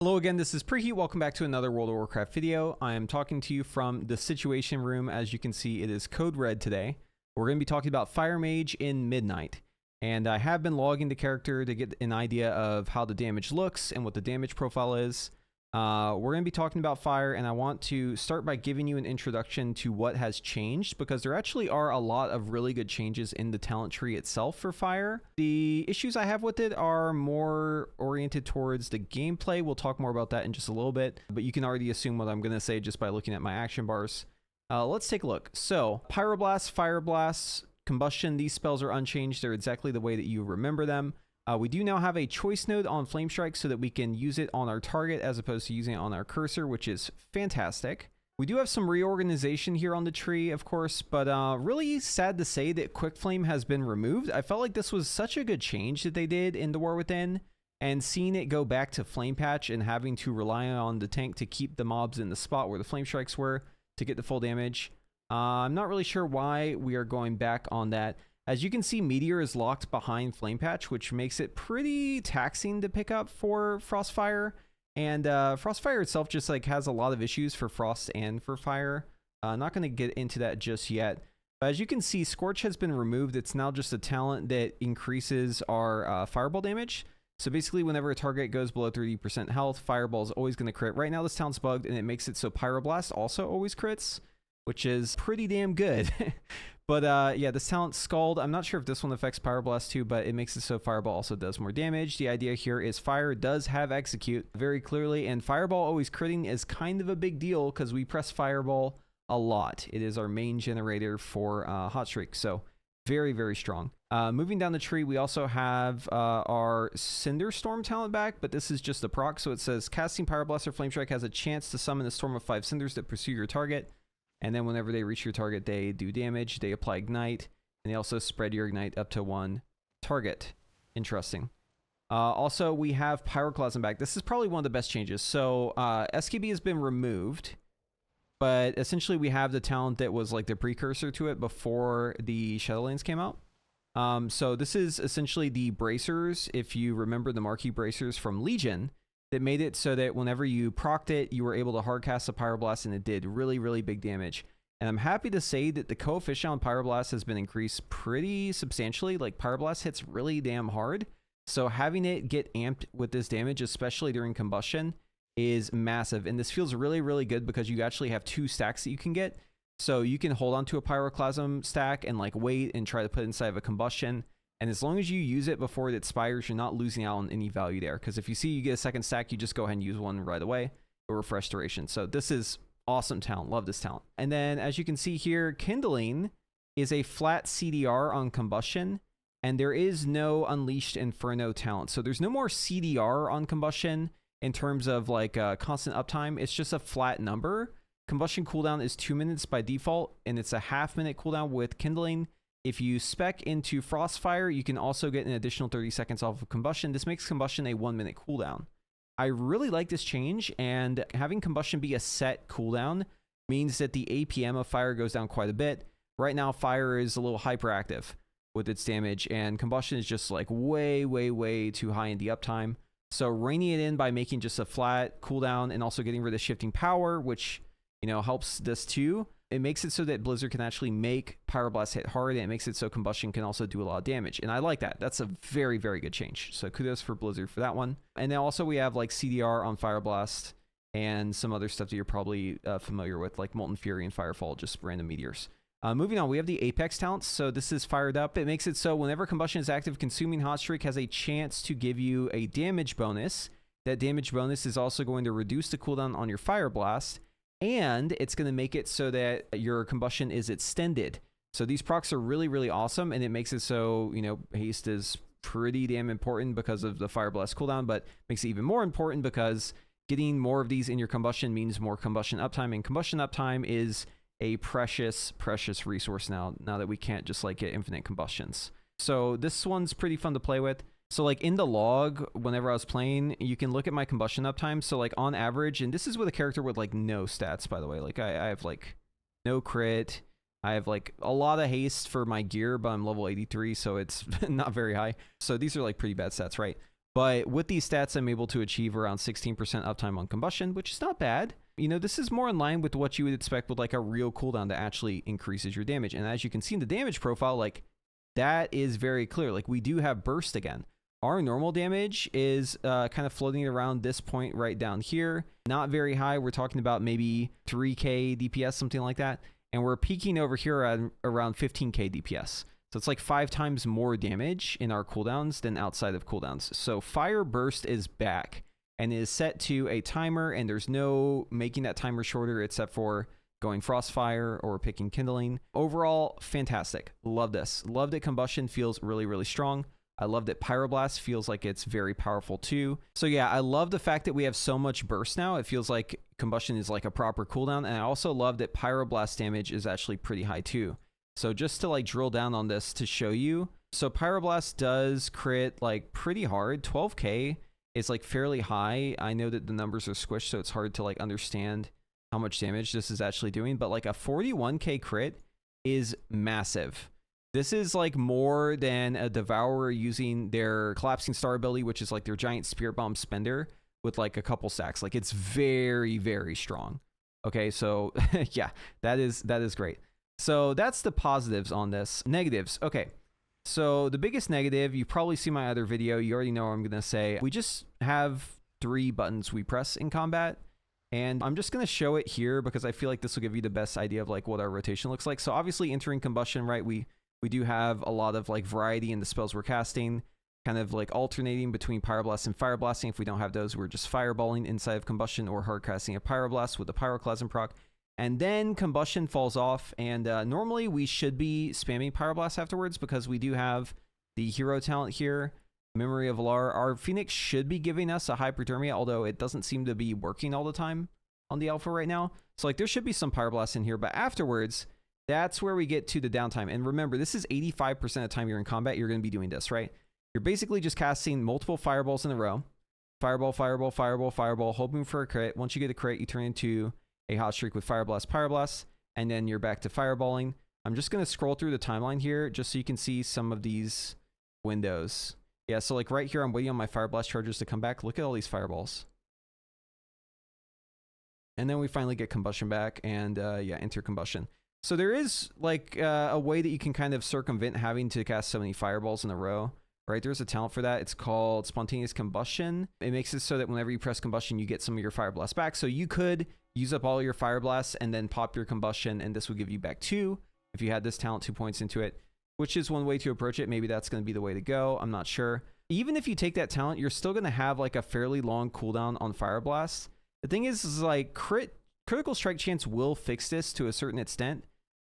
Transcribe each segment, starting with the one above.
Hello again, this is Preheat. Welcome back to another World of Warcraft video. I am talking to you from the Situation Room. As you can see, it is code red today. We're going to be talking about Fire Mage in Midnight. And I have been logging the character to get an idea of how the damage looks and what the damage profile is. We're going to be talking about Fire, and I want to start by giving you an introduction to what has changed, because there actually are a lot of really good changes in the talent tree itself for Fire. The issues I have with it are more oriented towards the gameplay. We'll talk more about that in just a little bit, but you can already assume what I'm going to say just by looking at my action bars. Let's take a look. So, Pyroblast, Fire Blast, Combustion, these spells are unchanged. They're exactly the way that you remember them. We do now have a choice node on Flame Strike so that we can use it on our target as opposed to using it on our cursor, which is fantastic. We do have some reorganization here on the tree, of course, but really sad to say that Quick Flame has been removed. I felt like this was such a good change that they did in The War Within, and seeing it go back to Flame Patch and having to rely on the tank to keep the mobs in the spot where the Flame Strikes were to get the full damage. I'm not really sure why we are going back on that. As you can see, Meteor is locked behind Flame Patch, which makes it pretty taxing to pick up for Frostfire. And Frostfire itself just like has a lot of issues for Frost and for Fire. Not going to get into that just yet. But as you can see, Scorch has been removed. It's now just a talent that increases our Fireball damage. So basically, whenever a target goes below 30% health, Fireball is always going to crit. Right now, this talent's bugged, and it makes it so Pyroblast also always crits, which is pretty damn good. But yeah, this talent Scald, I'm not sure if this one affects Pyroblast too, but it makes it so Fireball also does more damage. The idea here is Fire does have Execute very clearly, and Fireball always critting is kind of a big deal because we press Fireball a lot. It is our main generator for Hot Streak, so very, very strong. Moving down the tree, we also have our Cinderstorm talent back, but this is just a proc, so it says casting Pyroblast or Flame Strike has a chance to summon a storm of 5 cinders that pursue your target. And then whenever they reach your target, they do damage, they apply Ignite, and they also spread your Ignite up to 1 target. Interesting. Also, we have Pyroclasm back. This is probably one of the best changes. So, SKB has been removed, but essentially we have the talent that was like the precursor to it before the Shadowlands came out. So this is essentially the bracers, if you remember the marquee bracers from Legion, that made it so that whenever you procced it, you were able to hardcast a Pyroblast, and it did really, really big damage. And I'm happy to say that the coefficient on Pyroblast has been increased pretty substantially. Like, Pyroblast hits really damn hard. So having it get amped with this damage, especially during Combustion, is massive. And this feels really, really good because you actually have 2 stacks that you can get. So you can hold on to a Pyroclasm stack and like wait and try to put it inside of a Combustion. And as long as you use it before it expires, you're not losing out on any value there. Because if you see you get a second stack, you just go ahead and use one right away. Or refresh duration. So this is awesome talent. Love this talent. And then as you can see here, Kindling is a flat CDR on Combustion. And there is no Unleashed Inferno talent. So there's no more CDR on Combustion in terms of like constant uptime. It's just a flat number. Combustion cooldown is 2 minutes by default. And it's a half-minute cooldown with Kindling. If you spec into Frostfire, you can also get an additional 30 seconds off of Combustion. This makes Combustion a 1 minute cooldown. I really like this change, and having Combustion be a set cooldown means that the APM of Fire goes down quite a bit. Right now, Fire is a little hyperactive with its damage, and Combustion is just like way, way, way too high in the uptime. So reining it in by making just a flat cooldown and also getting rid of shifting power, which, you know, helps this too. It makes it so that Blizzard can actually make Pyroblast hit hard, and it makes it so Combustion can also do a lot of damage. And I like that. That's a very, very good change. So kudos for Blizzard for that one. And then also we have like CDR on Fireblast and some other stuff that you're probably familiar with, like Molten Fury and Firefall, just random meteors. Moving on, we have the Apex talents. So this is fired up. It makes it so whenever Combustion is active, Consuming Hot Streak has a chance to give you a damage bonus. That damage bonus is also going to reduce the cooldown on your Fireblast. And it's going to make it so that your Combustion is extended. So these procs are really, really awesome. And it makes it so, you know, haste is pretty damn important because of the Fireblast cooldown. But makes it even more important because getting more of these in your Combustion means more Combustion uptime. And Combustion uptime is a precious, precious resource now that we can't just like get infinite Combustions. So this one's pretty fun to play with. So like in the log, whenever I was playing, you can look at my Combustion uptime. So like on average, and this is with a character with like no stats, by the way, like I have like no crit. I have like a lot of haste for my gear, but I'm level 83, so it's not very high. So these are like pretty bad stats, right? But with these stats, I'm able to achieve around 16% uptime on combustion, which is not bad. You know, this is more in line with what you would expect with like a real cooldown that actually increases your damage. And as you can see in the damage profile, like that is very clear. Like we do have burst again. Our normal damage is kind of floating around this point right down here. Not very high. We're talking about maybe 3k DPS, something like that. And we're peaking over here at around 15k DPS. So it's like 5 times more damage in our cooldowns than outside of cooldowns. So Fire Burst is back and is set to a timer, and there's no making that timer shorter except for going Frostfire or picking Kindling. Overall, fantastic. Love this. Love that Combustion feels really, really strong. I love that Pyroblast feels like it's very powerful too. So yeah, I love the fact that we have so much burst now. It feels like Combustion is like a proper cooldown. And I also love that Pyroblast damage is actually pretty high too. So just to like drill down on this to show you. So Pyroblast does crit like pretty hard. 12k is like fairly high. I know that the numbers are squished, so it's hard to like understand how much damage this is actually doing. But like a 41k crit is massive. This is like more than a Devourer using their Collapsing Star ability, which is like their giant Spirit Bomb spender with like a couple stacks. Like it's very, very strong. Okay, so yeah, that is great. So that's the positives on this. Negatives. Okay, so the biggest negative, you probably see my other video. You already know what I'm going to say. We just have 3 buttons we press in combat. And I'm just going to show it here because I feel like this will give you the best idea of like what our rotation looks like. So obviously entering Combustion, right? We do have a lot of like variety in the spells we're casting, kind of like alternating between Pyroblast and Fire Blasting. If we don't have those, we're just fireballing inside of Combustion or hard casting a Pyroblast with the Pyroclasm proc. And then Combustion falls off, and normally we should be spamming Pyroblast afterwards because we do have the hero talent here, Memory of Alar. Our Phoenix should be giving us a Hyperthermia, although it doesn't seem to be working all the time on the alpha right now. So like there should be some Pyroblast in here, but afterwards, that's where we get to the downtime. And remember, this is 85% of the time you're in combat, you're going to be doing this, right? You're basically just casting multiple fireballs in a row. Fireball, fireball, fireball, fireball, hoping for a crit. Once you get a crit, you turn into a hot streak with Fire Blast, Pyroblast, and then you're back to fireballing. I'm just going to scroll through the timeline here just so you can see some of these windows. Yeah, so like right here, I'm waiting on my Fire Blast charges to come back. Look at all these fireballs. And then we finally get Combustion back, and yeah, enter Combustion. So there is like a way that you can kind of circumvent having to cast so many fireballs in a row, right? There's a talent for that. It's called Spontaneous Combustion. It makes it so that whenever you press Combustion, you get some of your Fire Blasts back. So you could use up all your Fire Blasts and then pop your Combustion, and this will give you back 2 if you had this talent 2 points into it, which is one way to approach it. Maybe that's going to be the way to go. I'm not sure. Even if you take that talent, you're still going to have like a fairly long cooldown on Fire Blast. The thing is like critical strike chance will fix this to a certain extent,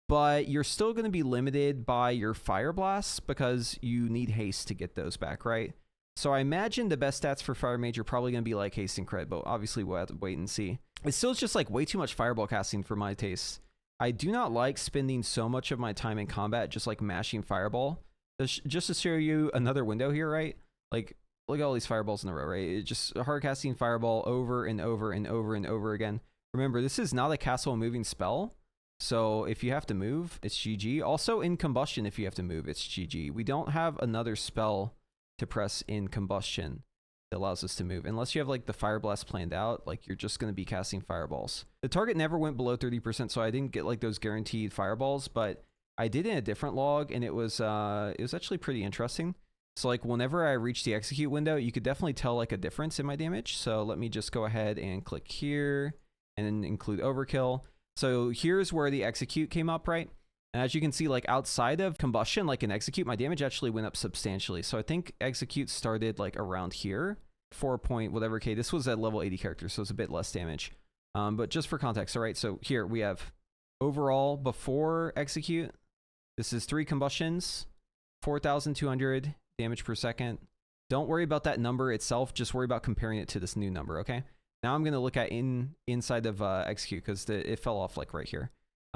but you're still going to be limited by your Fire Blasts because you need haste to get those back, right? So I imagine the best stats for Fire Mage are probably going to be like haste and crit, but obviously we'll have to wait and see. It still is just like way too much fireball casting for my taste. I do not like spending so much of my time in combat just like mashing fireball. Just to show you another window here, right? Like, look at all these fireballs in a row, right? It's just hard casting fireball over and over and over and over again. Remember, this is not a castle moving spell. So if you have to move, it's GG. Also in Combustion, if you have to move, it's GG. We don't have another spell to press in Combustion that allows us to move. Unless you have like the Fire Blast planned out, like you're just going to be casting fireballs. The target never went below 30%, so I didn't get like those guaranteed fireballs, but I did in a different log, and it was actually pretty interesting. So like whenever I reached the execute window, you could definitely tell like a difference in my damage. So let me just go ahead and click here and then include overkill. So here's where the execute came up, right? And as you can see, like outside of Combustion, like in execute, my damage actually went up substantially. So I think execute started like around here, 4 point whatever K. This was at level 80 character, so it's a bit less damage. But just for context, all right, so here we have overall before execute, this is 3 combustions, 4,200 damage per second. Don't worry about that number itself, just worry about comparing it to this new number, okay? Now I'm going to look at inside of execute because it fell off like right here.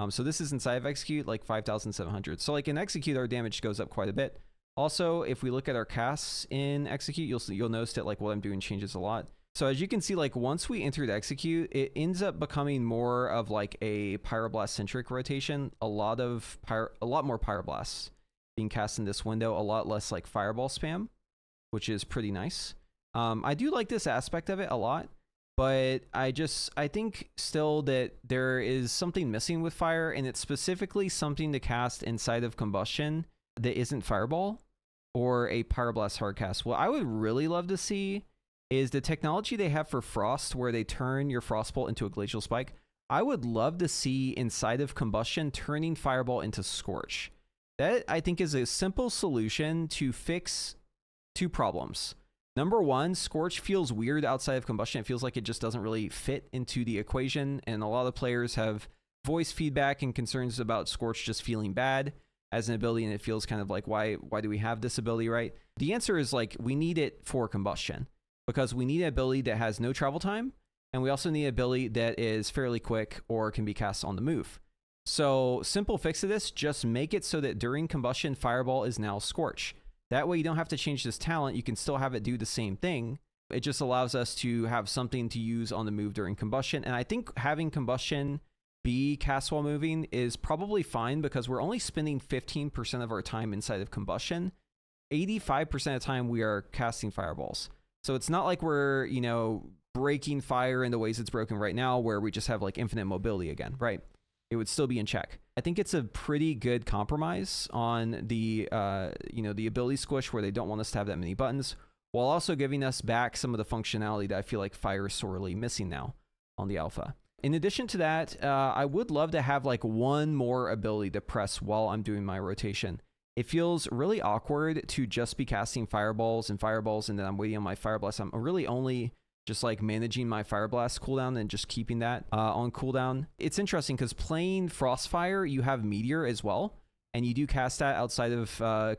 So this is inside of execute, like 5,700. So like in execute, our damage goes up quite a bit. Also, if we look at our casts in execute, you'll notice that like what I'm doing changes a lot. So as you can see, like once we entered execute, it ends up becoming more of like a pyroblast centric rotation. A lot more pyroblasts being cast in this window, a lot less like fireball spam, which is pretty nice. I do like this aspect of it a lot, but I think still that there is something missing with fire, and it's specifically something to cast inside of Combustion that isn't Fireball or a Pyroblast Hardcast. What I would really love to see is the technology they have for Frost, where they turn your Frostbolt into a Glacial Spike. I would love to see inside of Combustion turning Fireball into Scorch. That, I think, is a simple solution to fix two problems. Number one, Scorch feels weird outside of Combustion. It feels like it just doesn't really fit into the equation, and a lot of players have voiced feedback and concerns about Scorch just feeling bad as an ability, and it feels kind of like, why do we have this ability, right? The answer is, like, we need it for Combustion, because we need an ability that has no travel time, and we also need an ability that is fairly quick or can be cast on the move. So, simple fix to this, just make it so that during Combustion, Fireball is now Scorch. That way you don't have to change this talent, you can still have it do the same thing. It just allows us to have something to use on the move during Combustion, and I think having Combustion be cast while moving is probably fine, because we're only spending 15% of our time inside of Combustion. 85% of the time we are casting Fireballs. So it's not like we're, you know, breaking fire in the ways it's broken right now, where we just have like infinite mobility again, right? It would still be in check. I think it's a pretty good compromise on the, you know, the ability squish, where they don't want us to have that many buttons, while also giving us back some of the functionality that I feel like Fire is sorely missing now on the alpha. In addition to that, I would love to have like one more ability to press while I'm doing my rotation. It feels really awkward to just be casting fireballs, and then I'm waiting on my Fire Blast. I'm really only just like managing my Fire Blast cooldown and just keeping that on cooldown. It's interesting because playing Frostfire, you have Meteor as well, and you do cast that outside of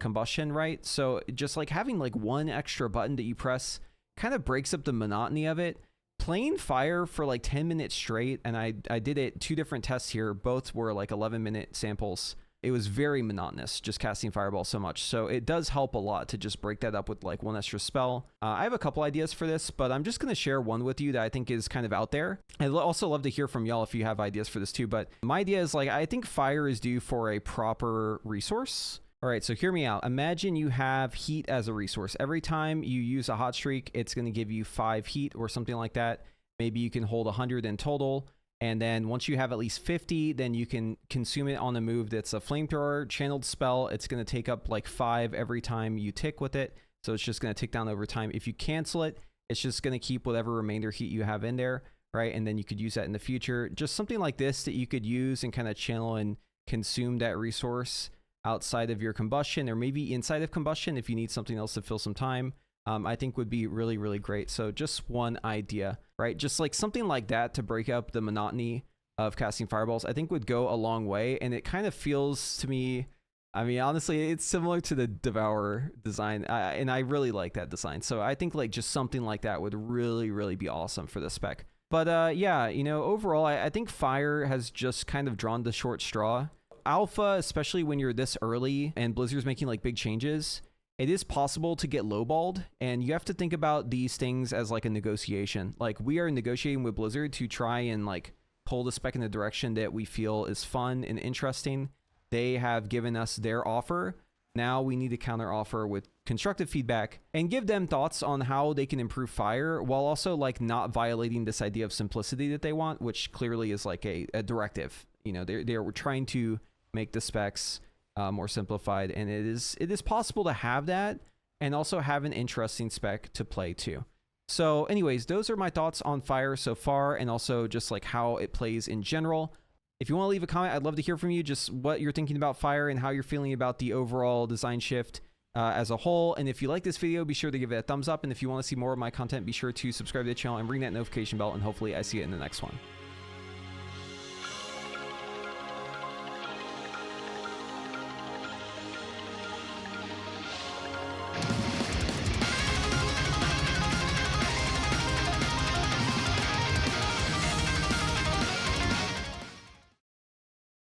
Combustion, right? So just like having like one extra button that you press kind of breaks up the monotony of it. Playing Fire for like 10 minutes straight, and I did it 2 different tests here, both were like 11-minute samples. It was very monotonous just casting Fireball so much. So it does help a lot to just break that up with like one extra spell. I have a couple ideas for this, but I'm just going to share one with you that I think is kind of out there. I'd also love to hear from y'all if you have ideas for this too. But my idea is, like, I think Fire is due for a proper resource. All right, so hear me out. Imagine you have heat as a resource. Every time you use a hot streak, it's going to give you 5 heat or something like that. Maybe you can hold 100 in total. And then once you have at least 50, then you can consume it on a move that's a flamethrower, channeled spell. It's going to take up like 5 every time you tick with it. So it's just going to tick down over time. If you cancel it, it's just going to keep whatever remainder heat you have in there, right? And then you could use that in the future. Just something like this that you could use and kind of channel and consume that resource outside of your Combustion, or maybe inside of Combustion if you need something else to fill some time. I think would be really, really great. So just one idea, right? Just like something like that to break up the monotony of casting fireballs, I think would go a long way. And it kind of feels to me, I mean, honestly, it's similar to the Devourer design, and I really like that design. So I think like just something like that would really, really be awesome for the spec. But yeah, you know, overall, I think Fire has just kind of drawn the short straw. Alpha, especially when you're this early and Blizzard's making like big changes, it is possible to get lowballed, and you have to think about these things as like a negotiation. Like, we are negotiating with Blizzard to try and like pull the spec in the direction that we feel is fun and interesting. They have given us their offer. Now we need to counter offer with constructive feedback and give them thoughts on how they can improve Fire, while also like not violating this idea of simplicity that they want, which clearly is like a directive. You know, they're trying to make the specs more simplified, and it is possible to have that and also have an interesting spec to play too. So anyways, those are my thoughts on Fire so far, and also just like how it plays in general. If you want to leave a comment, I'd love to hear from you, just what you're thinking about Fire and how you're feeling about the overall design shift as a whole. And if you like this video, be sure to give it a thumbs up, and if you want to see more of my content, be sure to subscribe to the channel and ring that notification bell, and hopefully I see you in the next one.